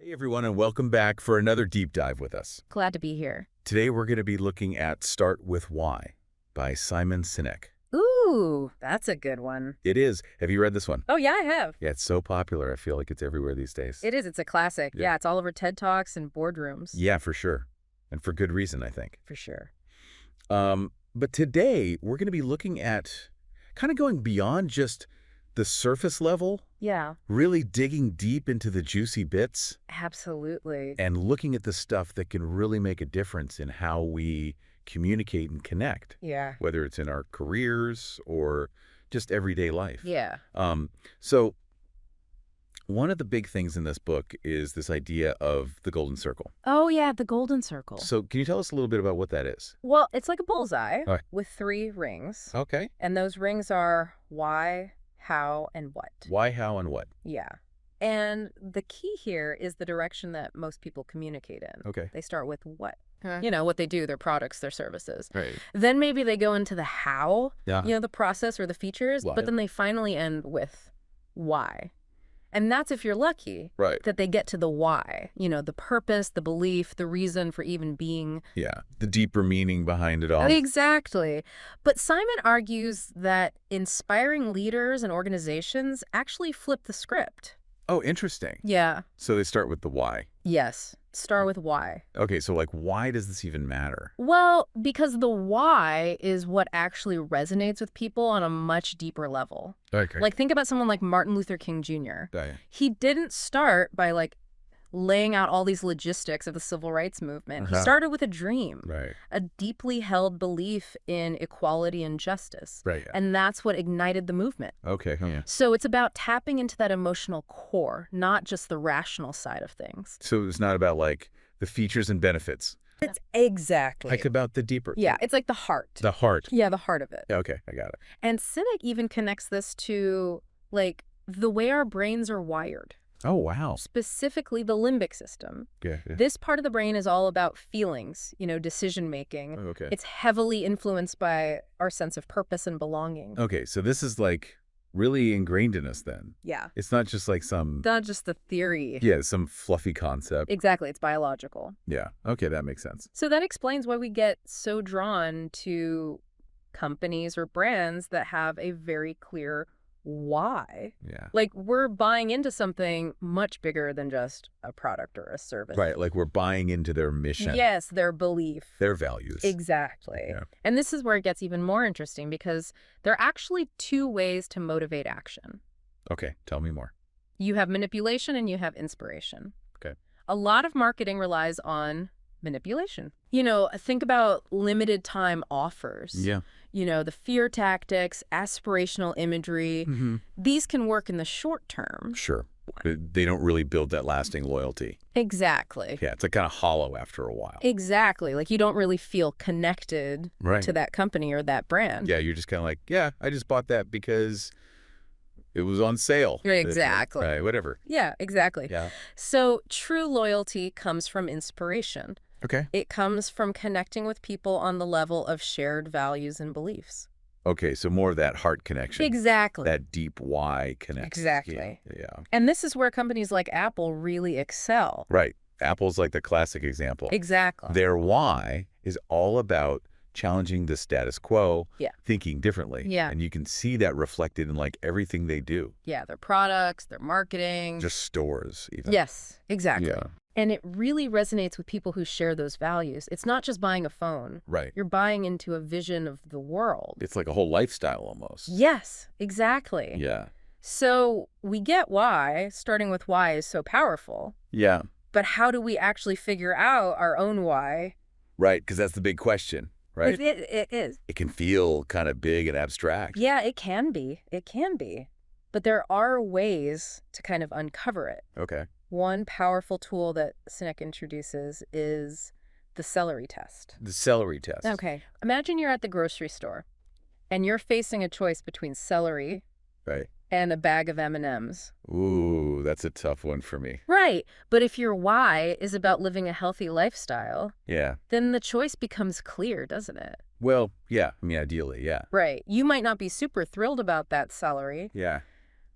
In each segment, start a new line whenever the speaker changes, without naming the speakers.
Hey everyone, and welcome back for another deep dive with us.
Glad to be here.
Today we're going to be looking at Start With Why by Simon Sinek.
Ooh, that's a good one.
It is. Have you read this one?
Oh, yeah, I have.
Yeah, it's so popular. I feel like it's everywhere these days.
It is. It's a classic.
Yeah.
Yeah, it's all over TED Talks and boardrooms.
Yeah, for sure. And for good reason, I think.
For sure.
But today we're going to be looking at kind of going beyond just the surface level,
Yeah,
really digging deep into the juicy bits
absolutely.
and looking at the stuff that can really make a difference in how we communicate and connect.
Yeah.
Whether it's in our careers or just everyday life.
Yeah.
So one of the big things in this book is this idea of the golden circle.
Oh, yeah, the golden circle.
So can you tell us a little bit about what that is?
Well, it's like a bullseye
All right.
with 3 rings.
Okay.
And those rings are why, how, and what.
Why, how, and what?
Yeah. And the key here is the direction that most people communicate in.
Okay.
They start with what? You know, what they do, their products, their services.
Right.
Then maybe they go into the how,
Yeah.
the process or the features,
Why?
but then they finally end with why. And that's if you're lucky
Right.
that they get to the why, the purpose, the belief, the reason for even being.
Yeah. The deeper meaning behind it all.
Exactly. But Simon argues that inspiring leaders and organizations actually flip the script.
Oh, interesting.
Yeah.
So they start with the why.
Yes. Start with why.
Okay, so why does this even matter?
Well, because the why is what actually resonates with people on a much deeper level.
Okay.
Think about someone like Martin Luther King Jr.
Yeah.
He didn't start by laying out all these logistics of the civil rights movement. He started with a dream,
Right.
a deeply held belief in equality and justice.
Right. Yeah.
And that's what ignited the movement.
Okay. Yeah.
So it's about tapping into that emotional core, not just the rational side of things.
So it's not about the features and benefits.
It's exactly.
About the deeper.
Yeah, it's like the heart.
The heart.
Yeah, the heart of it.
Okay, I got it.
And Sinek even connects this to the way our brains are wired.
Oh, wow.
Specifically the limbic system.
Yeah.
This part of the brain is all about feelings, decision making.
Oh, okay.
It's heavily influenced by our sense of purpose and belonging.
Okay, so this is really ingrained in us then.
Yeah.
It's not just some
Not just the theory.
some fluffy concept.
Exactly. It's biological.
Yeah. Okay, that makes sense.
So that explains why we get so drawn to companies or brands that have a very clear why.
Yeah.
We're buying into something much bigger than just a product or a service.
Right, we're buying into their mission.
Yes, their belief.
Their values.
Exactly.
Yeah.
And this is where it gets even more interesting because there are actually 2 ways to motivate action.
Okay, tell me more.
You have manipulation and you have inspiration.
Okay.
A lot of marketing relies on manipulation. Think about limited time offers.
Yeah.
The fear tactics, aspirational imagery.
Mm-hmm.
These can work in the short term.
Sure. They don't really build that lasting loyalty.
Exactly.
Yeah, it's kind of hollow after a while.
Exactly. You don't really feel connected
Right.
to that company or that brand.
Yeah, you're just kind of yeah, I just bought that because it was on sale.
Exactly.
Right, whatever.
Yeah, exactly.
Yeah.
So true loyalty comes from inspiration.
Okay.
It comes from connecting with people on the level of shared values and beliefs.
Okay, so more of that heart connection.
Exactly.
That deep why connection.
Exactly.
Yeah.
And this is where companies like Apple really excel.
Right. Apple's the classic example.
Exactly.
Their why is all about challenging the status quo,
Yeah.
thinking differently.
Yeah.
And you can see that reflected in everything they do.
Yeah, their products, their marketing.
Just stores even.
Yes, exactly.
Yeah.
And it really resonates with people who share those values. It's not just buying a phone.
Right.
You're buying into a vision of the world.
It's like a whole lifestyle almost.
Yes, exactly.
Yeah.
So we get why, starting with why is so powerful.
Yeah.
But how do we actually figure out our own why?
Right, because that's the big question, right?
It is.
It can feel kind of big and abstract.
Yeah, it can be. It can be. But there are ways to kind of uncover it.
Okay.
One powerful tool that Sinek introduces is the Celery Test.
The Celery Test.
Okay. Imagine you're at the grocery store and you're facing a choice between celery
Right.
and a bag of M&Ms.
Ooh, that's a tough one for me.
Right. But if your why is about living a healthy lifestyle,
Yeah.
then the choice becomes clear, doesn't it?
Well, yeah. I mean, ideally, yeah.
Right. You might not be super thrilled about that celery,
Yeah.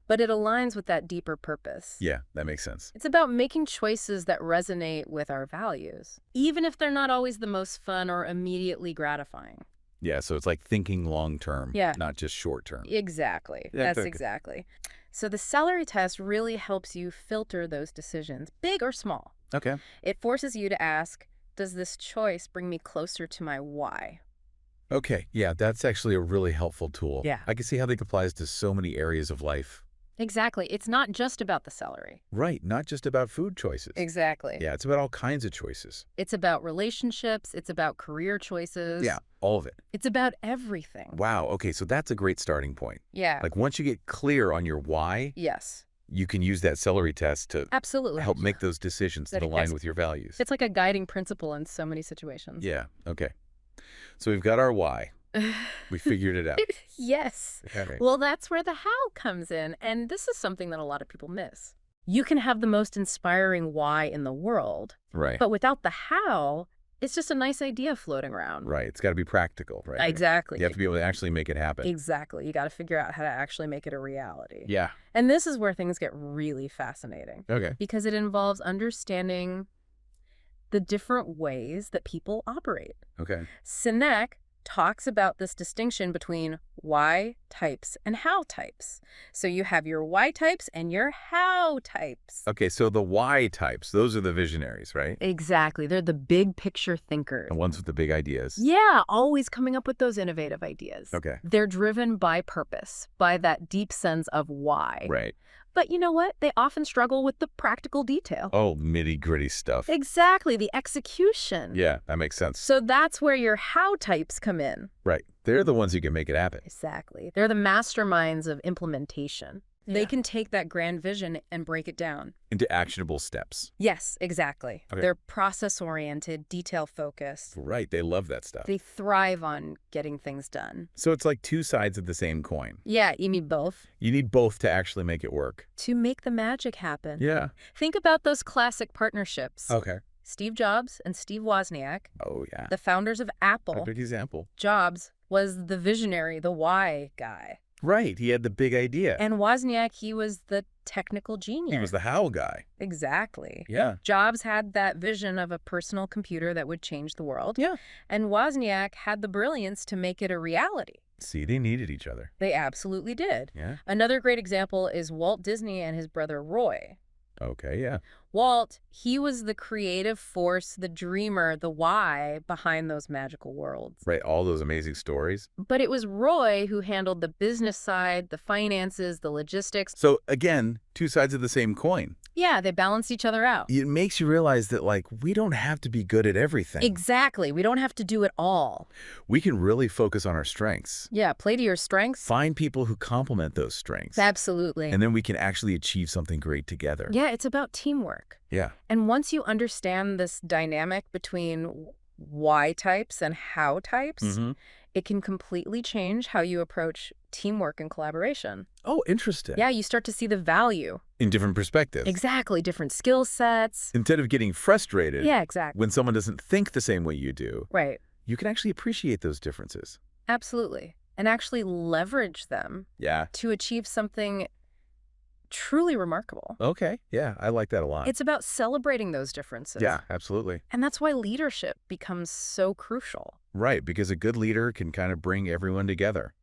but it aligns with that deeper purpose.
Yeah, that makes sense.
It's about making choices that resonate with our values, even if they're not always the most fun or immediately gratifying.
Yeah, so it's like thinking long term,
Yeah.
not just short term.
Exactly.
Yeah,
That's
okay.
exactly. So the Celery Test really helps you filter those decisions, big or small.
Okay.
It forces you to ask, does this choice bring me closer to my why?
Okay, yeah, that's actually a really helpful tool.
Yeah.
I can see how that applies to so many areas of life.
Exactly. It's not just about the celery.
Right, not just about food choices.
Exactly.
Yeah, it's about all kinds of choices.
It's about relationships. It's about career choices.
Yeah, all of it.
It's about everything.
Wow, okay, so that's a great starting point.
Yeah.
Like once you get clear on your why,
Yes.
you can use that celery test to
Absolutely.
help make those decisions that
That
align
yes.
with your values.
It's like a guiding principle in so many situations.
Yeah, okay. So we've got our why. We figured it out.
Yes.
Okay.
Well, that's where the how comes in. And this is something that a lot of people miss. You can have the most inspiring why in the world,
Right.
but without the how, it's just a nice idea floating around.
Right. It's got to be practical, right?
Exactly.
You have to be able to actually make it happen.
Exactly. You got to figure out how to actually make it a reality.
Yeah.
And this is where things get really fascinating
Okay.
because it involves understanding the different ways that people operate.
Okay.
Sinek talks about this distinction between why types and how types. So you have your why types and your how types.
Okay, so the why types, those are the visionaries, right?
Exactly. They're the big picture thinkers.
The ones with the big ideas.
Yeah, always coming up with those innovative ideas.
Okay.
They're driven by purpose, by that deep sense of why.
Right.
But you know what? They often struggle with the practical detail.
Oh, nitty-gritty stuff.
Exactly, the execution.
Yeah, that makes sense.
So that's where your how types come in.
Right. They're the ones who can make it happen.
Exactly. They're the masterminds of implementation. They
Yeah.
can take that grand vision and break it down.
Into actionable steps.
Yes, exactly.
Okay.
They're process-oriented, detail-focused.
Right. They love that stuff.
They thrive on getting things done.
So it's like two sides of the same coin.
Yeah, you need both
You need both to actually make it work.
to make the magic happen.
Yeah.
Think about those classic partnerships.
Okay.
Steve Jobs and Steve Wozniak,
Oh, yeah.
the founders of Apple.
Perfect example.
Jobs was the visionary, the why guy.
Right. He had the big idea.
And Wozniak, he was the technical genius.
He was the how guy.
Exactly.
Yeah.
Jobs had that vision of a personal computer that would change the world.
Yeah.
And Wozniak had the brilliance to make it a reality.
See, they needed each other.
They absolutely did.
Yeah.
Another great example is Walt Disney and his brother Roy.
Okay, yeah.
Walt, he was the creative force, the dreamer, the why behind those magical worlds.
Right, all those amazing stories.
But it was Roy who handled the business side, the finances, the logistics.
So again, two sides of the same coin.
Yeah, they balanced each other out.
It makes you realize that, like, we don't have to be good at everything.
Exactly. We don't have to do it all.
We can really focus on our strengths.
Yeah, play to your strengths.
Find people who complement those strengths.
Absolutely.
And then we can actually achieve something great together.
Yeah, it's about teamwork.
Yeah.
And once you understand this dynamic between why types and how types,
Mm-hmm.
it can completely change how you approach teamwork and collaboration.
Oh, interesting.
Yeah, you start to see the value.
In different perspectives.
Exactly. Different skill sets.
Instead of getting frustrated
Yeah, exactly.
when someone doesn't think the same way you do,
Right.
you can actually appreciate those differences.
Absolutely. And actually leverage them
Yeah.
to achieve something truly remarkable.
Okay. Yeah, I like that a lot.
It's about celebrating those differences.
Yeah, absolutely.
And that's why leadership becomes so crucial.
Right, because a good leader can kind of bring everyone together,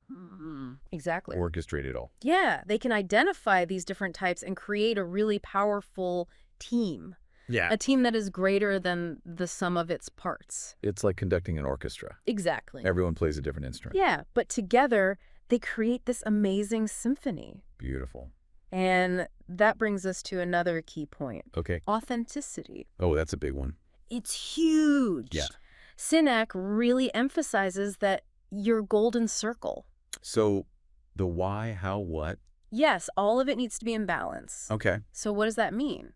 Exactly.
orchestrate it all.
Yeah, they can identify these different types and create a really powerful team.
Yeah.
A team that is greater than the sum of its parts.
It's like conducting an orchestra.
Exactly.
Everyone plays a different instrument.
Yeah, but together they create this amazing symphony.
Beautiful.
And that brings us to another key point.
Okay.
Authenticity.
Oh, that's a big one.
It's huge.
Yeah.
Sinek really emphasizes that your golden circle.
So the why, how, what?
Yes, all of it needs to be in balance.
Okay.
So what does that mean?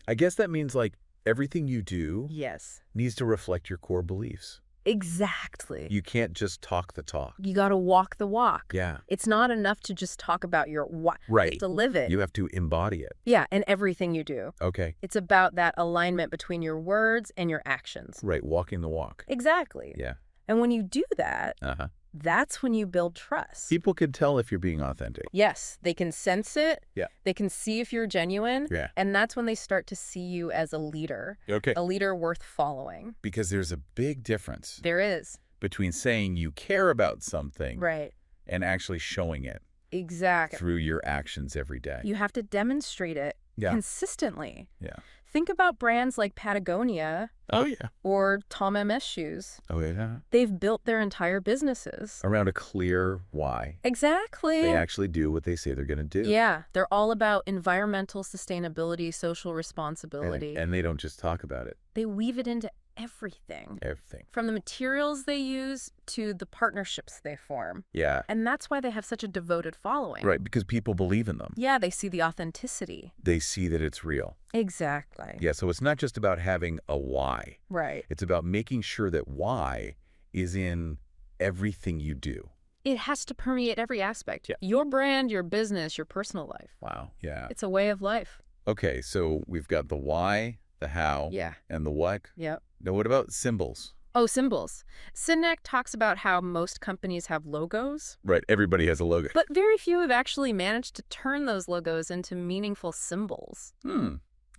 I guess that means like everything you do
Yes.
needs to reflect your core beliefs.
Exactly.
You can't just talk the talk.
You got to walk the walk.
Yeah.
It's not enough to just talk about your why.
Right.
You have to live it.
You have to embody it.
Yeah, in everything you do.
Okay.
It's about that alignment between your words and your actions.
Right. Walking the walk.
Exactly.
Yeah.
And when you do that,
Uh-huh.
That's when you build trust.
People can tell if you're being authentic.
Yes, they can sense it.
Yeah.
They can see if you're genuine.
Yeah.
And that's when they start to see you as a leader.
Okay.
A leader worth following.
Because there's a big difference
There is.
between saying you care about something
Right.
and actually showing it
Exactly.
through your actions every day.
You have to demonstrate it
Yeah.
consistently.
Yeah.
Think about brands like Patagonia
Oh, yeah.
or Tom MS shoes.
Oh, yeah.
They've built their entire businesses.
Around a clear why.
Exactly.
They actually do what they say they're going to do.
Yeah, they're all about environmental sustainability, social responsibility.
And they don't just talk about it.
They weave it into everything.
Everything.
From the materials they use to the partnerships they form.
Yeah.
And that's why they have such a devoted following.
Right, because people believe in them.
Yeah, they see the authenticity.
They see that it's real.
Exactly.
Yeah, so it's not just about having a why.
Right.
It's about making sure that why is in everything you do.
It has to permeate every aspect.
Yeah.
Your brand, your business, your personal life.
Wow. Yeah.
It's a way of life.
Okay, so we've got the why, the how,
Yeah.
and the what.
Yep.
Now, what about symbols?
Oh, symbols. Sinek talks about how most companies have logos,
Right, everybody has a logo.
but very few have actually managed to turn those logos into meaningful symbols.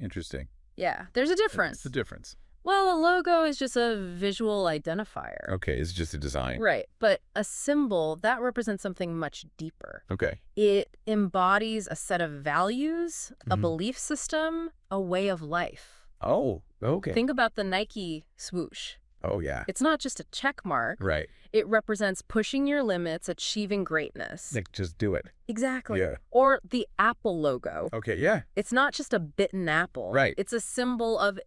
Interesting.
Yeah, there's a difference.
What's the difference?
Well, a logo is just a visual identifier.
Okay, it's just a design.
Right, but a symbol, that represents something much deeper.
Okay.
It embodies a set of values, a
Mhm.
belief system, a way of life.
Oh, okay.
Think about the Nike swoosh.
Oh, yeah.
It's not just a check mark.
Right.
It represents pushing your limits, achieving greatness.
Like, just do it.
Exactly.
Yeah.
Or the Apple logo.
Okay, yeah.
It's not just a bitten apple.
Right.
It's a symbol of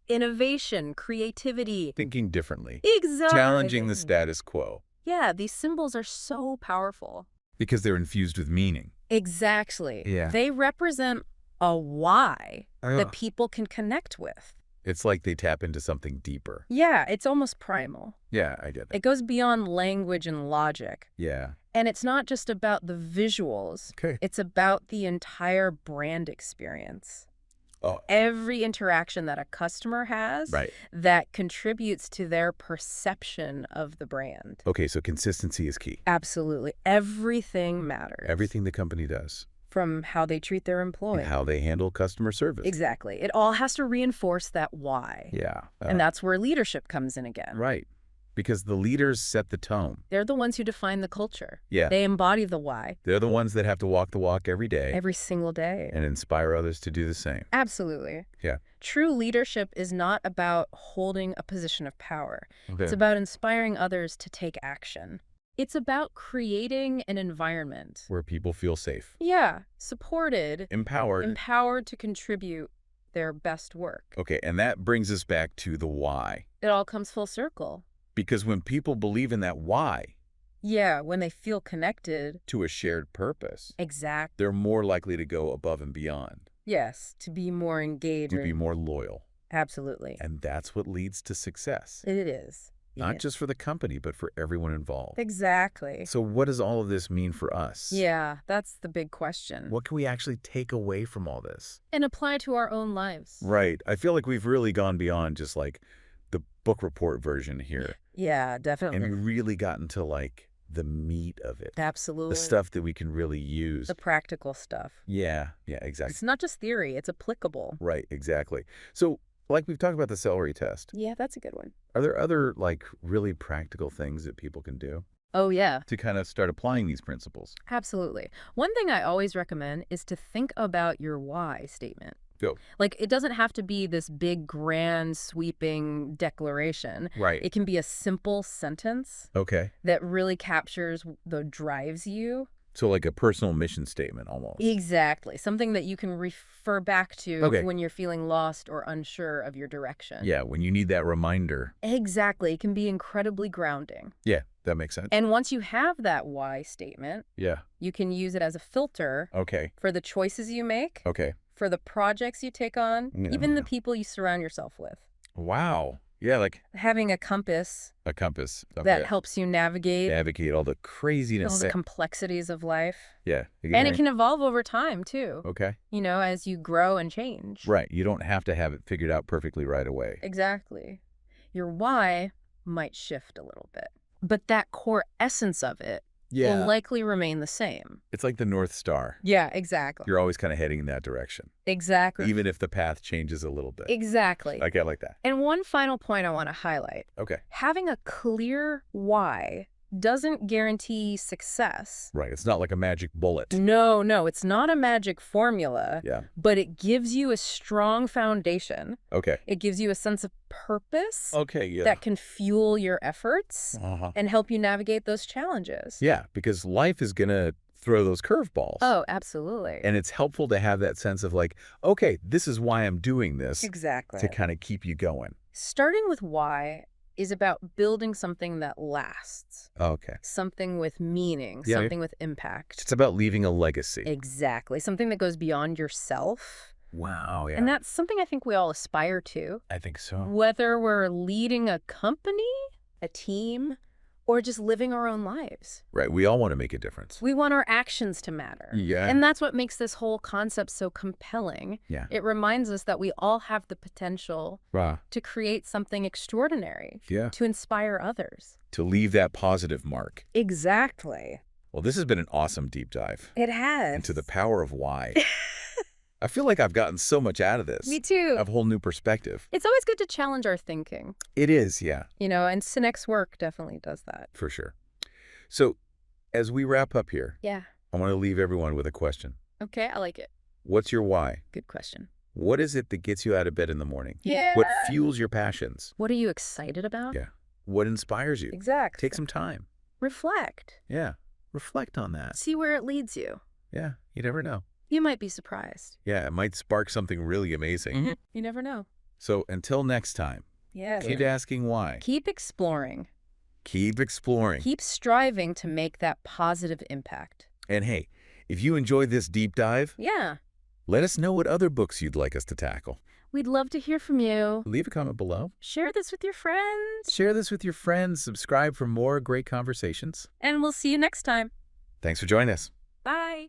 innovation, creativity.
Thinking differently.
Exactly.
Challenging the status quo.
Yeah, these symbols are so powerful.
Because they're infused with meaning.
Exactly.
Yeah.
They represent a why that
Ugh.
people can connect with.
It's like they tap into something deeper.
Yeah, it's almost primal.
Yeah, I get that.
It goes beyond language and logic.
Yeah.
And it's not just about the visuals.
Okay.
It's about the entire brand experience.
Oh.
Every interaction that a customer has
Right.
that contributes to their perception of the brand.
Okay, so consistency is key.
Absolutely. Everything matters.
Everything the company does.
From how they treat their employees.
And how they handle customer service.
Exactly. It all has to reinforce that why.
Yeah.
And that's where leadership comes in again.
Right. Because the leaders set the tone.
They're the ones who define the culture.
Yeah.
They embody the why.
They're the ones that have to walk the walk every day.
Every single day.
And inspire others to do the same.
Absolutely.
Yeah.
True leadership is not about holding a position of power.
Okay.
It's about inspiring others to take action. It's about creating an environment.
Where people feel safe.
Yeah. Supported.
Empowered.
Empowered to contribute their best work.
Okay, and that brings us back to the why.
It all comes full circle.
Because when people believe in that why
Yeah, when they feel connected.
to a shared purpose,
Exact.
they're more likely to go above and beyond,
Yes, to be more engaged.
to be more loyal.
Absolutely.
And that's what leads to success.
It is.
Not
Yeah.
just for the company, but for everyone involved.
Exactly.
So what does all of this mean for us?
Yeah, that's the big question.
What can we actually take away from all this?
And apply to our own lives.
Right. I feel like we've really gone beyond just like the book report version here.
Yeah, definitely.
And really gotten to like the meat of it.
Absolutely.
The stuff that we can really use.
The practical stuff.
Yeah, exactly.
It's not just theory, it's applicable.
Right, exactly. So, like we've talked about the celery test.
Yeah, that's a good one.
Are there other like really practical things that people can do
Oh, yeah,
to kind of start applying these principles?
absolutely. One thing I always recommend is to think about your why statement.
Go.
Like, it doesn't have to be this big, grand, sweeping declaration.
Right.
It can be a simple sentence
Okay.
that really captures the drives you.
So like a personal mission statement almost.
Exactly. Something that you can refer back to
Okay.
when you're feeling lost or unsure of your direction.
Yeah, when you need that reminder.
Exactly. It can be incredibly grounding.
Yeah, that makes sense.
And once you have that why statement,
Yeah.
you can use it as a filter
Okay.
for the choices you make,
Okay.
for the projects you take on,
Yeah.
even the people you surround yourself with.
Wow. Yeah, like
Having a compass
a compass. Okay.
that helps you navigate
navigate all the craziness.
all the complexities of life.
Yeah.
And it can evolve over time, too,
Okay.
you know, as you grow and change.
Right. You don't have to have it figured out perfectly right away.
Exactly. Your why might shift a little bit. but that core essence of it
Yeah.
will likely remain the same.
It's like the North Star.
Yeah, exactly.
You're always kind of heading in that direction,
Exactly.
even if the path changes a little bit.
Exactly.
I get like that.
And one final point I want to highlight.
Okay.
Having a clear why doesn't guarantee success.
Right. It's not like a magic bullet.
No, it's not a magic formula,
Yeah.
but it gives you a strong foundation.
Okay.
It gives you a sense of purpose
Okay, yeah.
that can fuel your efforts
Uh-huh.
and help you navigate those challenges.
Yeah, because life is going to throw those curveballs.
Oh, absolutely.
And it's helpful to have that sense of like, okay, this is why I'm doing this
Exactly.
to kind of keep you going.
Starting with why is about building something that lasts,
Okay.
something with meaning,
Yeah.
something with impact.
It's about leaving a legacy.
Exactly. Something that goes beyond yourself.
Wow, yeah.
And that's something I think we all aspire to,
I think so.
whether we're leading a company, a team, or just living our own lives.
Right. We all want to make a difference.
We want our actions to matter.
Yeah.
And that's what makes this whole concept so compelling.
Yeah.
It reminds us that we all have the potential
Wow.
to create something extraordinary,
Yeah.
to inspire others.
To leave that positive mark.
Exactly.
Well, this has been an awesome deep dive
It has.
into the power of why. I feel like I've gotten so much out of this.
Me too.
I have a whole new perspective.
It's always good to challenge our thinking,
It is, yeah,
and Sinek's work definitely does that.
for sure. So, as we wrap up here,
Yeah.
I want to leave everyone with a question.
Okay, I like it.
What's your why?
Good question.
What is it that gets you out of bed in the morning?
Yeah.
What fuels your passions?
What are you excited about?
Yeah. What inspires you?
Exactly.
Take some time.
Reflect.
Yeah. Reflect on that.
See where it leads you.
Yeah. You never know.
You might be surprised.
Yeah. It might spark something really amazing.
You never know.
So until next time,
Yes.
keep asking why.
Keep exploring.
Keep exploring.
Keep striving to make that positive impact.
And hey, if you enjoyed this deep dive,
Yeah.
let us know what other books you'd like us to tackle.
We'd love to hear from you.
Leave a comment below.
Share this with your friends.
Share this with your friends. Subscribe for more great conversations.
And we'll see you next time.
Thanks for joining us.
Bye.